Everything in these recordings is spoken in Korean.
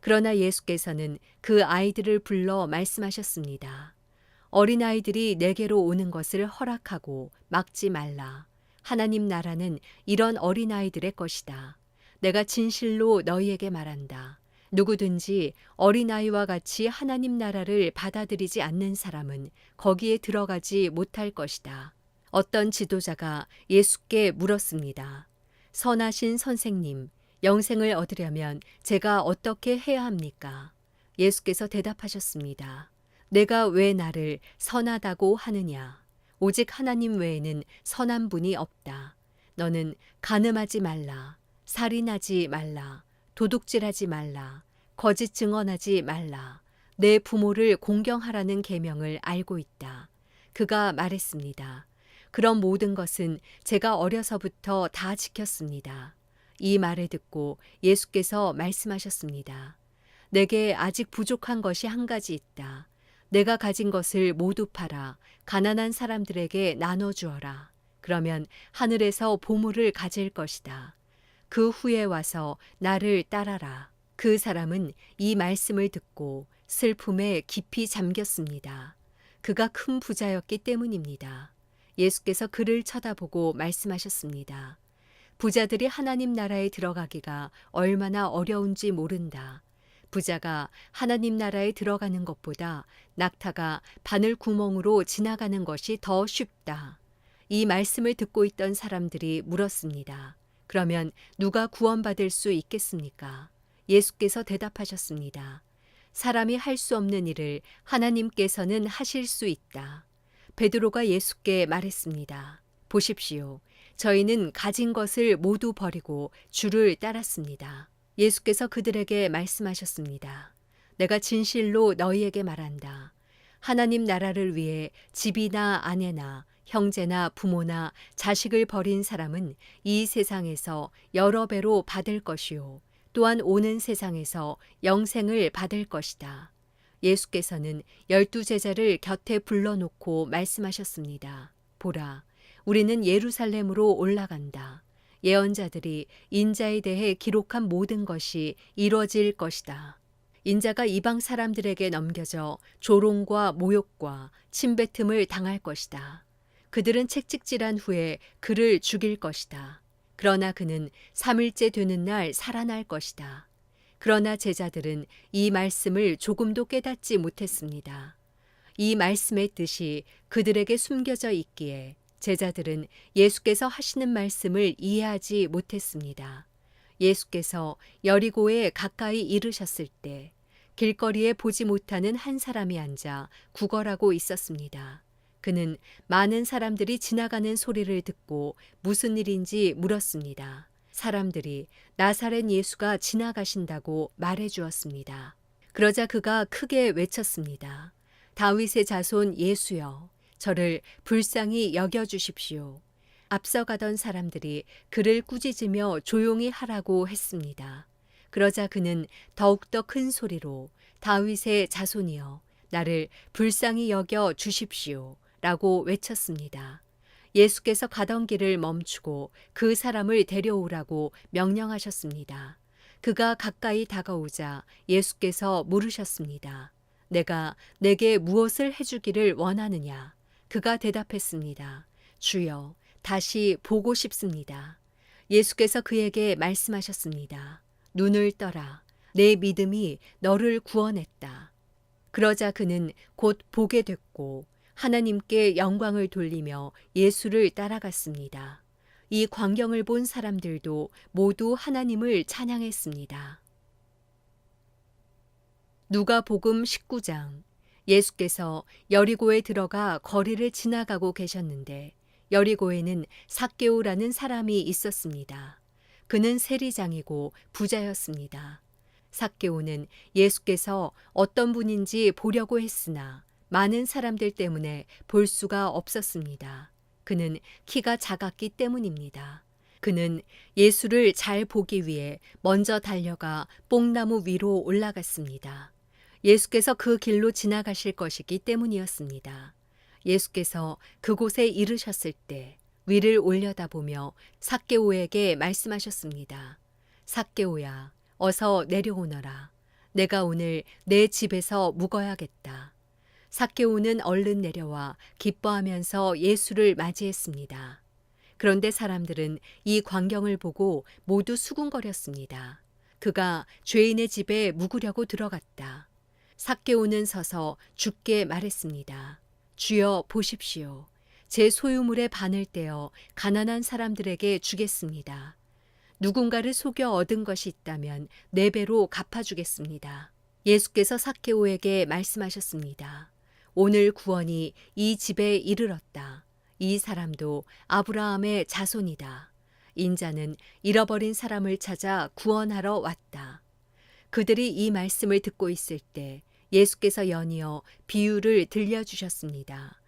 그러나 예수께서는 그 아이들을 불러 말씀하셨습니다. 어린아이들이 내게로 오는 것을 허락하고 막지 말라. 하나님 나라는 이런 어린아이들의 것이다. 내가 진실로 너희에게 말한다. 누구든지 어린아이와 같이 하나님 나라를 받아들이지 않는 사람은 거기에 들어가지 못할 것이다. 어떤 지도자가 예수께 물었습니다. 선하신 선생님, 영생을 얻으려면 제가 어떻게 해야 합니까? 예수께서 대답하셨습니다. 내가 왜 나를 선하다고 하느냐? 오직 하나님 외에는 선한 분이 없다. 너는 간음하지 말라, 살인하지 말라, 도둑질하지 말라, 거짓 증언하지 말라, 내 부모를 공경하라는 계명을 알고 있다. 그가 말했습니다. 그런 모든 것은 제가 어려서부터 다 지켰습니다. 이 말을 듣고 예수께서 말씀하셨습니다. 내게 아직 부족한 것이 한 가지 있다. 내가 가진 것을 모두 팔아 가난한 사람들에게 나눠주어라. 그러면 하늘에서 보물을 가질 것이다. 그 후에 와서 나를 따라라. 그 사람은 이 말씀을 듣고 슬픔에 깊이 잠겼습니다. 그가 큰 부자였기 때문입니다. 예수께서 그를 쳐다보고 말씀하셨습니다. 부자들이 하나님 나라에 들어가기가 얼마나 어려운지 모른다. 부자가 하나님 나라에 들어가는 것보다 낙타가 바늘 구멍으로 지나가는 것이 더 쉽다. 이 말씀을 듣고 있던 사람들이 물었습니다. 그러면 누가 구원받을 수 있겠습니까? 예수께서 대답하셨습니다. 사람이 할 수 없는 일을 하나님께서는 하실 수 있다. 베드로가 예수께 말했습니다. 보십시오. 저희는 가진 것을 모두 버리고 주를 따랐습니다. 예수께서 그들에게 말씀하셨습니다. 내가 진실로 너희에게 말한다. 하나님 나라를 위해 집이나 아내나 형제나 부모나 자식을 버린 사람은 이 세상에서 여러 배로 받을 것이요. 또한 오는 세상에서 영생을 받을 것이다. 예수께서는 12 제자를 곁에 불러놓고 말씀하셨습니다. 보라, 우리는 예루살렘으로 올라간다. 예언자들이 인자에 대해 기록한 모든 것이 이루어질 것이다. 인자가 이방 사람들에게 넘겨져 조롱과 모욕과 침뱉음을 당할 것이다. 그들은 채찍질한 후에 그를 죽일 것이다. 그러나 그는 3일째 되는 날 살아날 것이다. 그러나 제자들은 이 말씀을 조금도 깨닫지 못했습니다. 이 말씀의 뜻이 그들에게 숨겨져 있기에 제자들은 예수께서 하시는 말씀을 이해하지 못했습니다. 예수께서 여리고에 가까이 이르셨을 때 길거리에 보지 못하는 한 사람이 앉아 구걸하고 있었습니다. 그는 많은 사람들이 지나가는 소리를 듣고 무슨 일인지 물었습니다. 사람들이 나사렛 예수가 지나가신다고 말해 주었습니다. 그러자 그가 크게 외쳤습니다. 다윗의 자손 예수여, 저를 불쌍히 여겨주십시오. 앞서가던 사람들이 그를 꾸짖으며 조용히 하라고 했습니다. 그러자 그는 더욱더 큰 소리로 다윗의 자손이여, 나를 불쌍히 여겨 주십시오. 라고 외쳤습니다. 예수께서 가던 길을 멈추고 그 사람을 데려오라고 명령하셨습니다. 그가 가까이 다가오자 예수께서 물으셨습니다. 내게 무엇을 해주기를 원하느냐? 그가 대답했습니다. 주여, 다시 보고 싶습니다. 예수께서 그에게 말씀하셨습니다. 눈을 떠라. 내 믿음이 너를 구원했다. 그러자 그는 곧 보게 됐고 하나님께 영광을 돌리며 예수를 따라갔습니다. 이 광경을 본 사람들도 모두 하나님을 찬양했습니다. 누가복음 19장. 예수께서 여리고에 들어가 거리를 지나가고 계셨는데 여리고에는 삭개오라는 사람이 있었습니다. 그는 세리장이고 부자였습니다. 삭개오는 예수께서 어떤 분인지 보려고 했으나 많은 사람들 때문에 볼 수가 없었습니다. 그는 키가 작았기 때문입니다. 그는 예수를 잘 보기 위해 먼저 달려가 뽕나무 위로 올라갔습니다. 예수께서 그 길로 지나가실 것이기 때문이었습니다. 예수께서 그곳에 이르셨을 때 위를 올려다보며 삭개오에게 말씀하셨습니다. 삭개오야, 어서 내려오너라. 내가 오늘 내 집에서 묵어야겠다. 삭개오는 얼른 내려와 기뻐하면서 예수를 맞이했습니다. 그런데 사람들은 이 광경을 보고 모두 수군거렸습니다. 그가 죄인의 집에 묵으려고 들어갔다. 삭개오는 서서 주께 말했습니다. 주여 보십시오. 제 소유물의 반을 떼어 가난한 사람들에게 주겠습니다. 누군가를 속여 얻은 것이 있다면 4배로 갚아주겠습니다. 예수께서 삭개오에게 말씀하셨습니다. 오늘 구원이 이 집에 이르렀다. 이 사람도 아브라함의 자손이다. 인자는 잃어버린 사람을 찾아 구원하러 왔다. 그들이 이 말씀을 듣고 있을 때 예수께서 연이어 비유를 들려주셨습니다.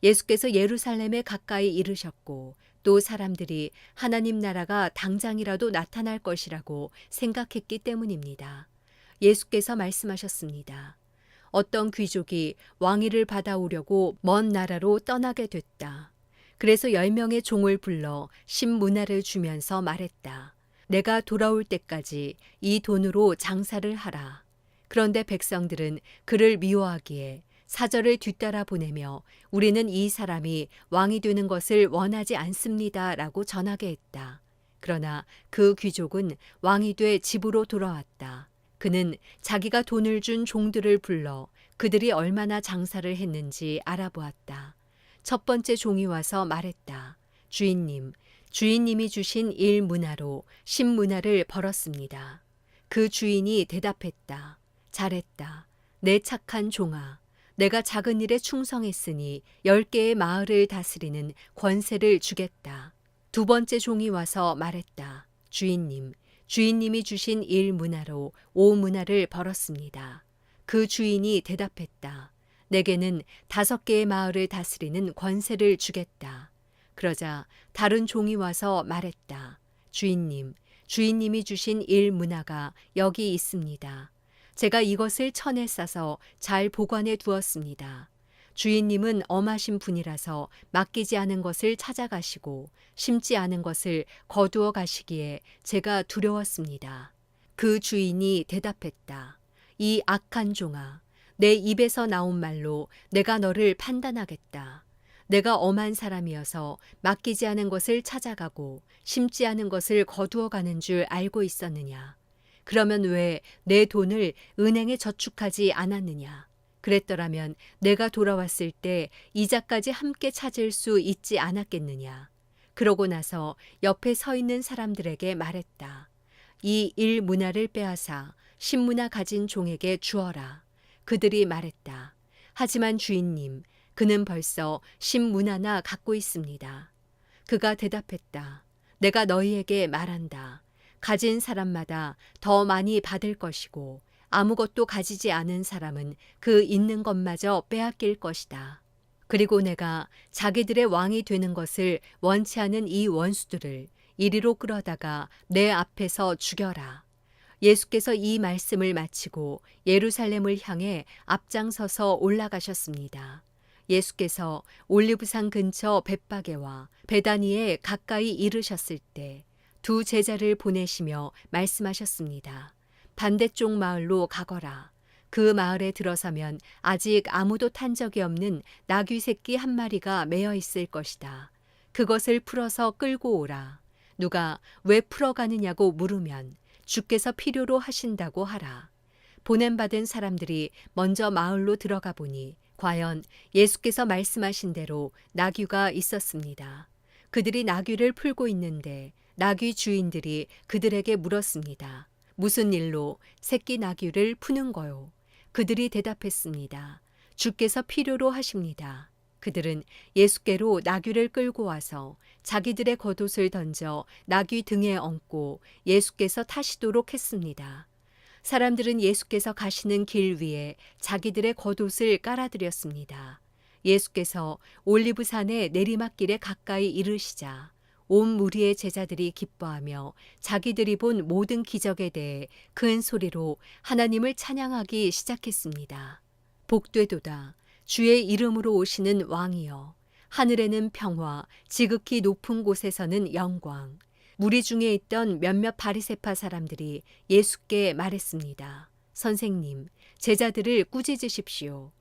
예수께서 예루살렘에 가까이 이르셨고 또 사람들이 하나님 나라가 당장이라도 나타날 것이라고 생각했기 때문입니다. 예수께서 말씀하셨습니다. 어떤 귀족이 왕위를 받아오려고 먼 나라로 떠나게 됐다. 그래서 10명의 종을 불러 신문화를 주면서 말했다. 내가 돌아올 때까지 이 돈으로 장사를 하라. 그런데 백성들은 그를 미워하기에 사절을 뒤따라 보내며 우리는 이 사람이 왕이 되는 것을 원하지 않습니다. 라고 전하게 했다. 그러나 그 귀족은 왕이 돼 집으로 돌아왔다. 그는 자기가 돈을 준 종들을 불러 그들이 얼마나 장사를 했는지 알아보았다. 첫 번째 종이 와서 말했다. 주인님, 주인님이 주신 1문화로 10문화를 벌었습니다. 그 주인이 대답했다. 잘했다. 내 착한 종아. 내가 작은 일에 충성했으니 10개의 마을을 다스리는 권세를 주겠다. 두 번째 종이 와서 말했다. 주인님, 주인님이 주신 1문화로 5문화를 벌었습니다. 그 주인이 대답했다. 내게는 5개의 마을을 다스리는 권세를 주겠다. 그러자 다른 종이 와서 말했다. 주인님, 주인님이 주신 1문화가 여기 있습니다. 제가 이것을 천에 싸서 잘 보관해 두었습니다. 주인님은 엄하신 분이라서 맡기지 않은 것을 찾아가시고 심지 않은 것을 거두어 가시기에 제가 두려웠습니다. 그 주인이 대답했다. 이 악한 종아, 내 입에서 나온 말로 내가 너를 판단하겠다. 내가 엄한 사람이어서 맡기지 않은 것을 찾아가고 심지 않은 것을 거두어 가는 줄 알고 있었느냐? 그러면 왜 내 돈을 은행에 저축하지 않았느냐? 그랬더라면 내가 돌아왔을 때 이자까지 함께 찾을 수 있지 않았겠느냐? 그러고 나서 옆에 서 있는 사람들에게 말했다. 이 1문화를 빼앗아 10문화 가진 종에게 주어라. 그들이 말했다. 하지만 주인님, 그는 벌써 10문화나 갖고 있습니다. 그가 대답했다. 내가 너희에게 말한다. 가진 사람마다 더 많이 받을 것이고 아무것도 가지지 않은 사람은 그 있는 것마저 빼앗길 것이다. 그리고 내가 자기들의 왕이 되는 것을 원치 않은 이 원수들을 이리로 끌어다가 내 앞에서 죽여라. 예수께서 이 말씀을 마치고 예루살렘을 향해 앞장서서 올라가셨습니다. 예수께서 올리브산 근처 벳바게와 베다니에 가까이 이르셨을 때 두 제자를 보내시며 말씀하셨습니다. 반대쪽 마을로 가거라. 그 마을에 들어서면 아직 아무도 탄 적이 없는 나귀 새끼 한 마리가 매어 있을 것이다. 그것을 풀어서 끌고 오라. 누가 왜 풀어가느냐고 물으면 주께서 필요로 하신다고 하라. 보냄받은 사람들이 먼저 마을로 들어가 보니 과연 예수께서 말씀하신 대로 나귀가 있었습니다. 그들이 나귀를 풀고 있는데 나귀 주인들이 그들에게 물었습니다. 무슨 일로 새끼 나귀를 푸는 거요? 그들이 대답했습니다. 주께서 필요로 하십니다. 그들은 예수께로 나귀를 끌고 와서 자기들의 겉옷을 던져 나귀 등에 얹고 예수께서 타시도록 했습니다. 사람들은 예수께서 가시는 길 위에 자기들의 겉옷을 깔아드렸습니다. 예수께서 올리브산의 내리막길에 가까이 이르시자 온 무리의 제자들이 기뻐하며 자기들이 본 모든 기적에 대해 큰 소리로 하나님을 찬양하기 시작했습니다. 복되도다. 주의 이름으로 오시는 왕이여. 하늘에는 평화, 지극히 높은 곳에서는 영광. 무리 중에 있던 몇몇 바리새파 사람들이 예수께 말했습니다. 선생님, 제자들을 꾸짖으십시오.